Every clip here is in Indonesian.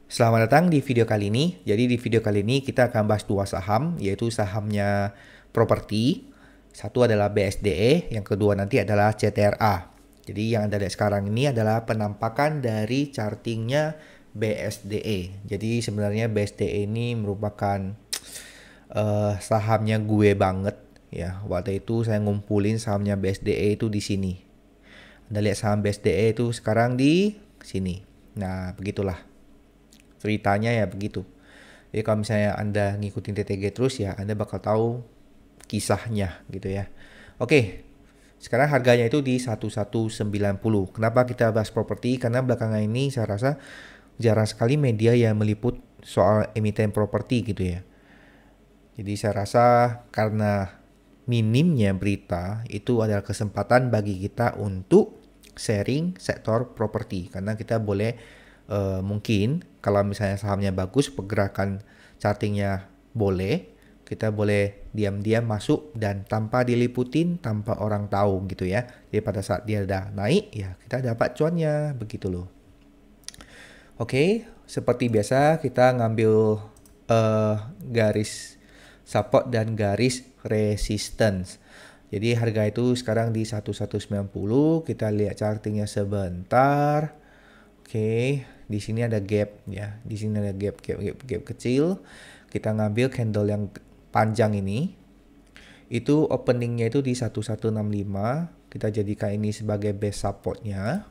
Selamat datang di video kali ini. Jadi di video kali ini kita akan bahas dua saham, yaitu sahamnya properti. Satu adalah BSDE, yang kedua nanti adalah CTRA. Jadi yang Anda lihat sekarang ini adalah penampakan dari chartingnya BSDE. Jadi sebenarnya BSDE ini merupakan sahamnya gue banget ya. Waktu itu saya ngumpulin sahamnya BSDE itu di sini. Anda lihat saham BSDE itu sekarang di sini. Nah, begitulah. Ceritanya ya begitu. Jadi kalau misalnya Anda ngikutin TTG terus ya Anda bakal tahu kisahnya gitu ya. Oke, sekarang harganya itu di 1190. Kenapa kita bahas properti? Karena belakangan ini saya rasa jarang sekali media yang meliput soal emiten properti gitu ya. Jadi saya rasa karena minimnya berita itu adalah kesempatan bagi kita untuk sharing sektor properti. Karena kita boleh mungkin kalau misalnya sahamnya bagus, pergerakan chartingnya boleh, kita boleh diam-diam masuk dan tanpa diliputin, tanpa orang tahu gitu ya. Jadi pada saat dia udah naik, ya kita dapat cuannya, begitu loh. Oke, seperti biasa kita ngambil garis support dan garis resistance. Jadi harga itu sekarang di 1190, kita lihat chartingnya sebentar. Oke, di sini ada gap ya. Di sini ada gap kecil. Kita ngambil candle yang panjang ini. Itu openingnya itu di 1165. Kita jadikan ini sebagai base supportnya.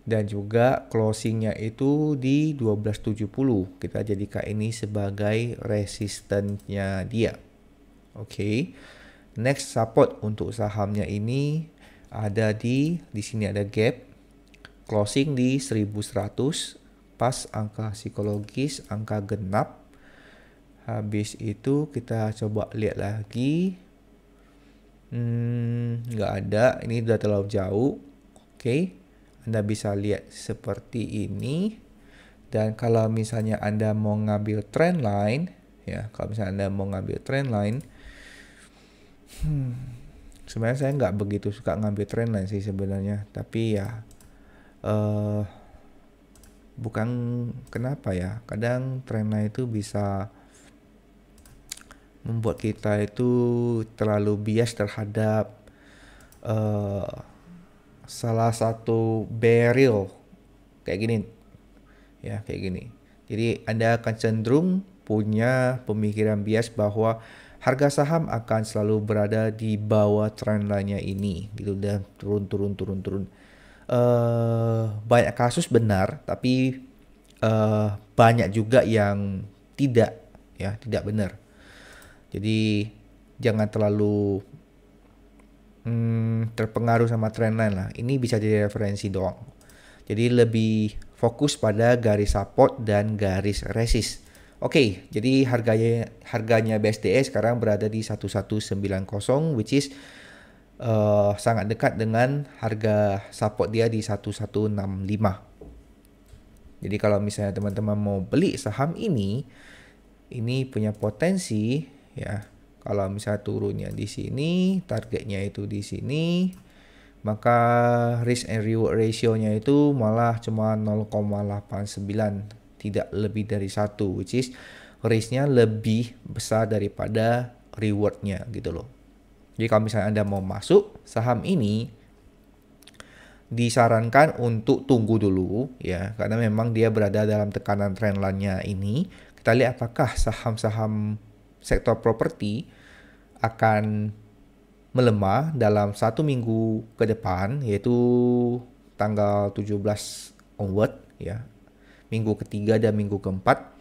Dan juga closingnya itu di 1270. Kita jadikan ini sebagai resistance-nya dia. Oke. Next support untuk sahamnya ini ada di sini ada gap. Closing di 1100, pas angka psikologis, angka genap. Habis itu kita coba lihat lagi. Nggak ada, ini udah terlalu jauh. Oke, Anda bisa lihat seperti ini. Dan kalau misalnya Anda mau ngambil trend line, ya, kalau misalnya Anda mau ngambil trend line, sebenarnya saya nggak begitu suka ngambil trend line sih sebenarnya. Tapi ya, bukan kenapa ya, kadang trend line itu bisa membuat kita itu terlalu bias terhadap salah satu barrel kayak gini ya, kayak gini. Jadi Anda akan cenderung punya pemikiran bias bahwa harga saham akan selalu berada di bawah trend line-nya ini gitu, dan turun. Banyak kasus benar, tapi banyak juga yang tidak benar. Jadi jangan terlalu terpengaruh sama trendline lah. Ini bisa jadi referensi doang. Jadi lebih fokus pada garis support dan garis resist. Oke, jadi harganya BSDE sekarang berada di 1190, which is sangat dekat dengan harga support dia di 1165. Jadi kalau misalnya teman-teman mau beli saham ini punya potensi ya. Kalau misalnya turunnya di sini, targetnya itu di sini, maka risk and reward ratio-nya itu malah cuma 0,89, tidak lebih dari 1, which is risk-nya lebih besar daripada reward-nya gitu loh. Jadi kalau misalnya Anda mau masuk saham ini, disarankan untuk tunggu dulu ya, karena memang dia berada dalam tekanan trend line-nya ini. Kita lihat apakah saham-saham sektor properti akan melemah dalam 1 minggu ke depan, yaitu tanggal 17 onward ya, minggu ketiga dan minggu keempat.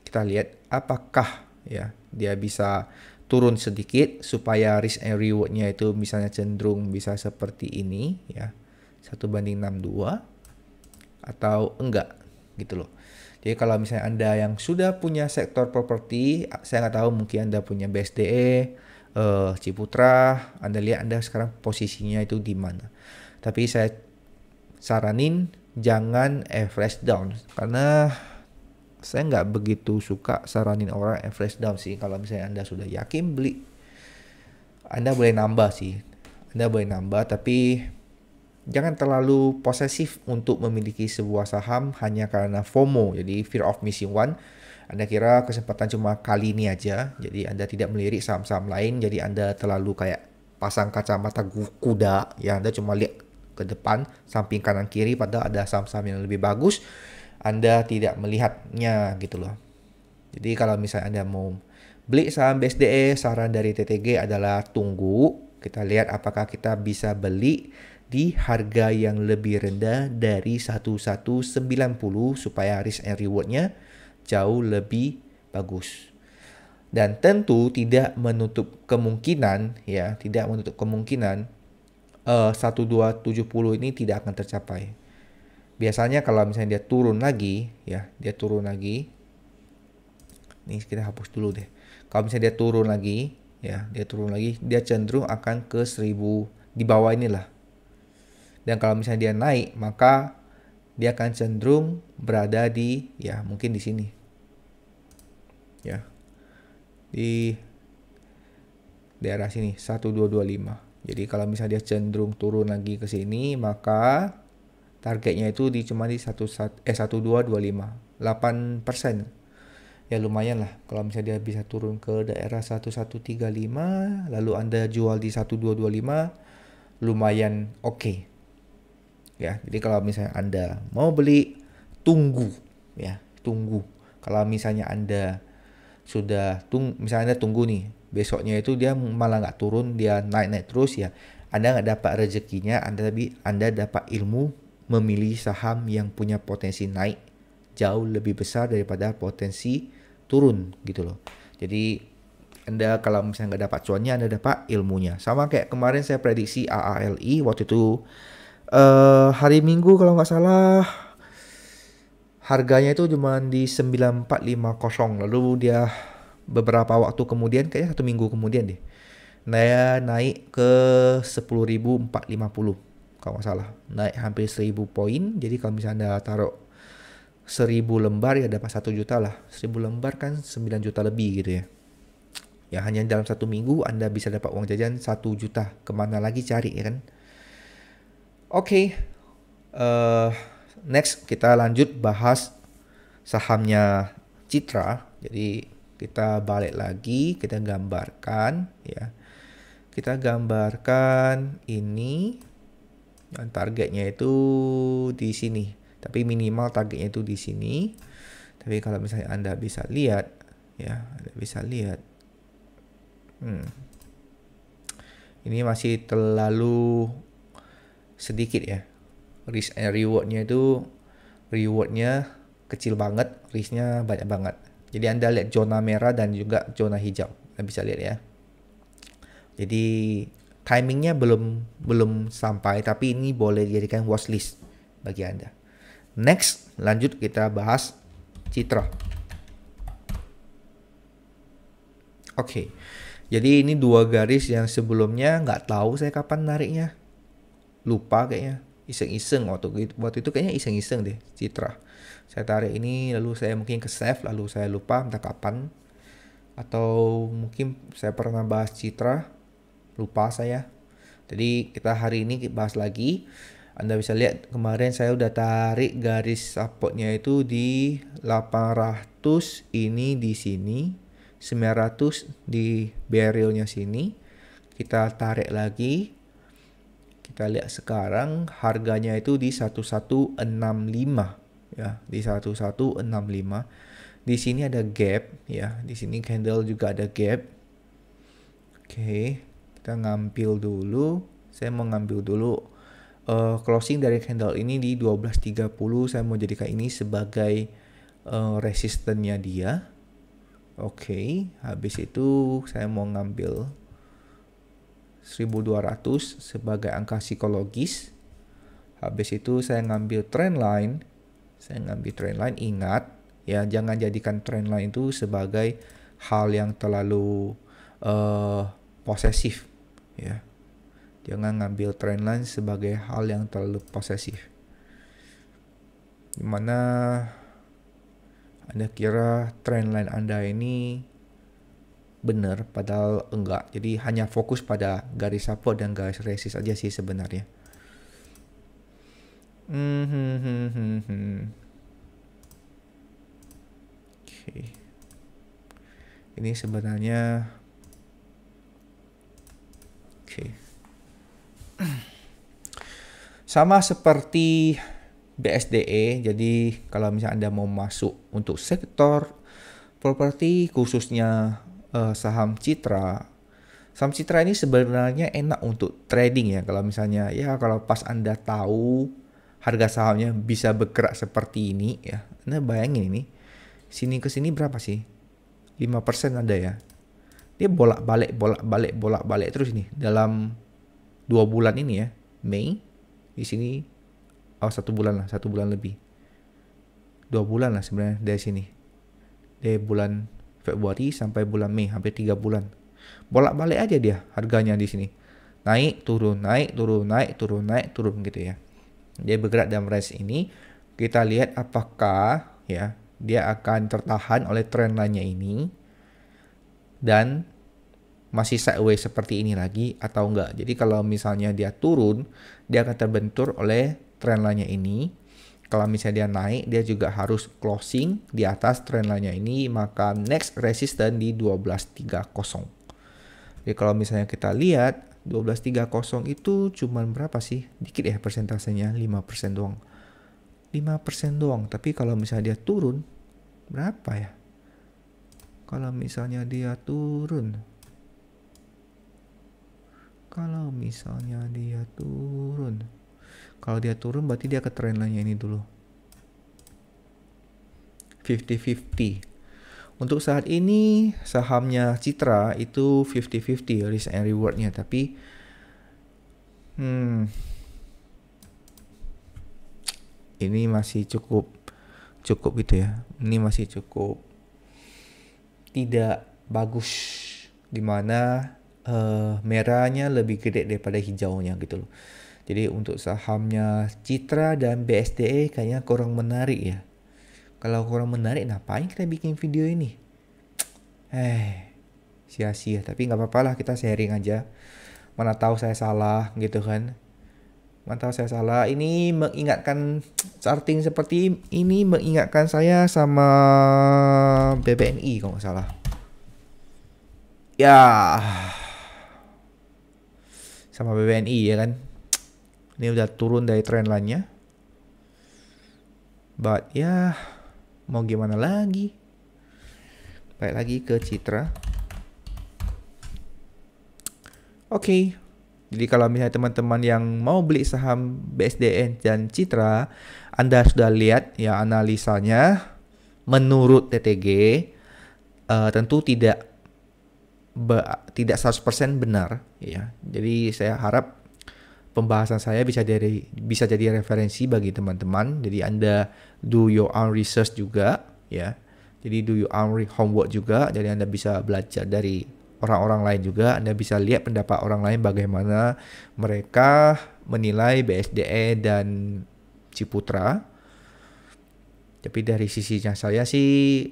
Kita lihat apakah ya dia bisa turun sedikit supaya risk and reward-nya itu misalnya cenderung bisa seperti ini ya, 1:62 atau enggak gitu loh. Jadi kalau misalnya Anda yang sudah punya sektor properti, saya nggak tahu, mungkin Anda punya BSDE, Ciputra, Anda lihat Anda sekarang posisinya itu di mana. Tapi saya saranin jangan average down, karena saya nggak begitu suka saranin orang average down sih. Kalau misalnya Anda sudah yakin beli, Anda boleh nambah sih. Anda boleh nambah, tapi jangan terlalu posesif untuk memiliki sebuah saham hanya karena FOMO, jadi fear of missing one. Anda kira kesempatan cuma kali ini aja, jadi Anda tidak melirik saham-saham lain, jadi Anda terlalu kayak pasang kacamata kuda, ya Anda cuma lihat ke depan, samping kanan kiri, padahal ada saham-saham yang lebih bagus, Anda tidak melihatnya gitu loh. Jadi kalau misalnya Anda mau beli saham BSDE, saran dari TTG adalah tunggu, kita lihat apakah kita bisa beli di harga yang lebih rendah dari 1190 supaya risk and reward-nya jauh lebih bagus. Dan tentu tidak menutup kemungkinan 1270 ini tidak akan tercapai. Biasanya kalau misalnya dia turun lagi, ini kita hapus dulu deh. Kalau misalnya dia turun lagi, dia cenderung akan ke 1000 di bawah inilah. Dan kalau misalnya dia naik, maka dia akan cenderung berada di mungkin di sini. Ya. Di daerah sini 1225. Jadi kalau misalnya dia cenderung turun lagi ke sini, maka targetnya itu cuma di 1225, 8%. Ya lumayan lah kalau misalnya dia bisa turun ke daerah 1135, lalu Anda jual di 1225, lumayan oke. Ya, jadi kalau misalnya Anda mau beli, tunggu. Kalau misalnya Anda misalnya Anda tunggu nih, besoknya itu dia malah nggak turun, dia naik terus, ya Anda nggak dapat rezekinya, Anda dapat ilmu memilih saham yang punya potensi naik jauh lebih besar daripada potensi turun gitu loh. Jadi Anda kalau misalnya nggak dapat cuannya, Anda dapat ilmunya. Sama kayak kemarin saya prediksi AALI waktu itu hari Minggu kalau nggak salah, harganya itu cuma di 9450, lalu dia beberapa waktu kemudian, kayaknya 1 minggu kemudian deh, naik ke 10.450 kalau nggak salah, naik hampir 1000 poin. Jadi kalau misalnya Anda taruh 1000 lembar ya dapat 1 juta lah. 1000 lembar kan 9 juta lebih gitu ya. Ya hanya dalam 1 minggu Anda bisa dapat uang jajan 1 juta. Kemana lagi cari ya kan? Oke. Next kita lanjut bahas sahamnya Citra. Jadi kita balik lagi, kita gambarkan ya. Kita gambarkan ini, dan targetnya itu di sini. Tapi minimal targetnya itu di sini. Tapi kalau misalnya Anda bisa lihat, ini masih terlalu sedikit ya. Risk and rewardnya itu, rewardnya kecil banget, risknya banyak banget. Jadi Anda lihat zona merah dan juga zona hijau, Anda bisa lihat ya. Jadi timingnya belum sampai, tapi ini boleh dijadikan watchlist bagi Anda. Next, lanjut kita bahas Citra. Oke, jadi ini 2 garis yang sebelumnya nggak tahu saya kapan nariknya, lupa kayaknya, iseng-iseng waktu itu kayaknya iseng-iseng deh Citra. Saya tarik ini, lalu saya mungkin ke save, lalu saya lupa entah kapan, atau mungkin saya pernah bahas Citra, lupa saya. Jadi kita hari ini bahas lagi. Anda bisa lihat kemarin saya udah tarik garis supportnya itu di 800, ini di sini 900 di barrelnya sini. Kita tarik lagi, kita lihat sekarang harganya itu di 1165 ya, di 1165. Di sini ada gap ya, di sini candle juga ada gap. Oke, kita ngambil dulu. Saya mau ngambil dulu closing dari candle ini di 12.30. Saya mau jadikan ini sebagai resistennya dia. Oke, habis itu saya mau ngambil 1200 sebagai angka psikologis. Habis itu saya ngambil trend line. Ingat ya, jangan jadikan trend line itu sebagai hal yang terlalu posesif ya. Jangan ngambil trend line sebagai hal yang terlalu posesif. Dimana Anda kira trend line Anda ini benar, padahal enggak. Jadi hanya fokus pada garis support dan garis resist aja sih sebenarnya. Hmm, hmm, hmm, hmm, hmm. Oke. Ini sebenarnya oke. Sama seperti BSDE, jadi kalau misalnya Anda mau masuk untuk sektor properti khususnya saham Citra. Saham Citra ini sebenarnya enak untuk trading ya. Kalau misalnya ya kalau pas Anda tahu harga sahamnya bisa bergerak seperti ini ya. Anda bayangin ini. Sini ke sini berapa sih? 5% ada ya. Dia bolak-balik terus nih dalam 2 bulan ini ya. Mei di sini satu bulan lebih. 2 bulan lah sebenarnya dari sini. Dari bulan Februari sampai bulan Mei, hampir 3 bulan. Bolak-balik aja dia harganya di sini. Naik, turun, naik, turun, naik, turun, naik, turun gitu ya. Dia bergerak dalam range ini. Kita lihat apakah ya dia akan tertahan oleh tren lainnya ini dan masih sideways seperti ini lagi atau enggak. Jadi kalau misalnya dia turun, dia akan terbentur oleh tren lainnya ini. Kalau misalnya dia naik, dia juga harus closing di atas trend line-nya ini, maka next resistance di 1230. Jadi kalau misalnya kita lihat 1230 itu cuman berapa sih? Dikit ya persentasenya, 5% doang. 5% doang, tapi kalau misalnya dia turun, berapa ya? Kalau misalnya dia turun. Kalau dia turun berarti dia ke trend line-nya ini dulu. 50-50. Untuk saat ini sahamnya Citra itu 50-50 risk and reward-nya, tapi ini masih cukup gitu ya. Ini masih cukup tidak bagus, dimana merahnya lebih gede daripada hijaunya gitu loh. Jadi untuk sahamnya Citra dan BSDE kayaknya kurang menarik ya. Kalau kurang menarik, ngapain kita bikin video ini? Sia-sia. Tapi nggak apa-apa lah, kita sharing aja. Mana tahu saya salah gitu kan. Mana tahu saya salah. Ini mengingatkan, charting seperti ini mengingatkan saya sama BBNI kalau nggak salah. Ya, sama BBNI ya kan. Ini udah turun dari trend line-nya. But ya, mau gimana lagi? Balik lagi ke Citra. Oke. Jadi kalau misalnya teman-teman yang mau beli saham BSDN dan Citra, Anda sudah lihat ya analisanya. Menurut TTG, tentu tidak 100% benar ya. Jadi saya harap pembahasan saya bisa jadi referensi bagi teman-teman. Jadi Anda do your own research juga ya. Jadi do your own homework juga. Jadi Anda bisa belajar dari orang-orang lain juga. Anda bisa lihat pendapat orang lain bagaimana mereka menilai BSDE dan Ciputra. Tapi dari sisinya saya sih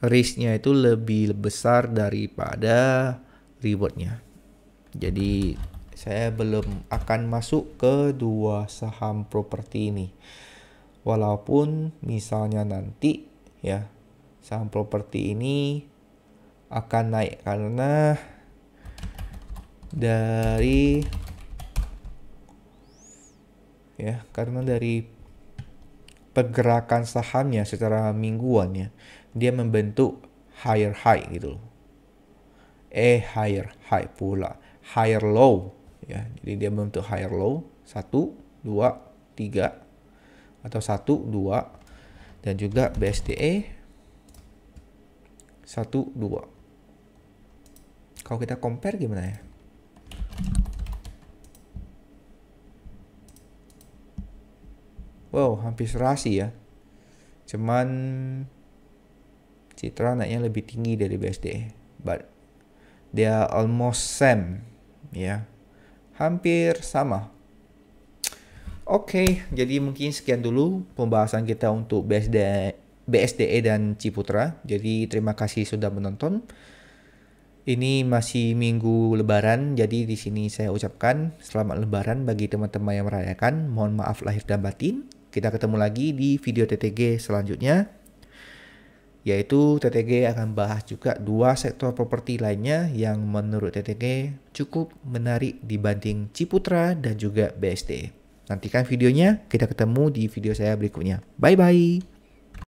risknya itu lebih besar daripada rewardnya. Jadi saya belum akan masuk ke dua saham properti ini. Walaupun misalnya nanti ya saham properti ini akan naik karena dari pergerakan sahamnya secara mingguan ya, dia membentuk higher high gitu loh. Higher high pula, higher low ya. Jadi dia membentuk higher low 1, 2, 3 atau 1, 2 dan juga BSDE 1, 2. Kalau kita compare gimana ya? Wow, hampir serasi ya. Cuman Citra naiknya lebih tinggi dari BSDE. But they are almost same ya. Hampir sama. Oke, jadi mungkin sekian dulu pembahasan kita untuk BSDE dan Ciputra. Jadi terima kasih sudah menonton. Ini masih minggu Lebaran, jadi di sini saya ucapkan selamat Lebaran bagi teman-teman yang merayakan. Mohon maaf lahir dan batin. Kita ketemu lagi di video TTG selanjutnya, yaitu TTG akan bahas juga dua sektor properti lainnya yang menurut TTG cukup menarik dibanding Ciputra dan juga BSD. Nantikan videonya, kita ketemu di video saya berikutnya. Bye-bye.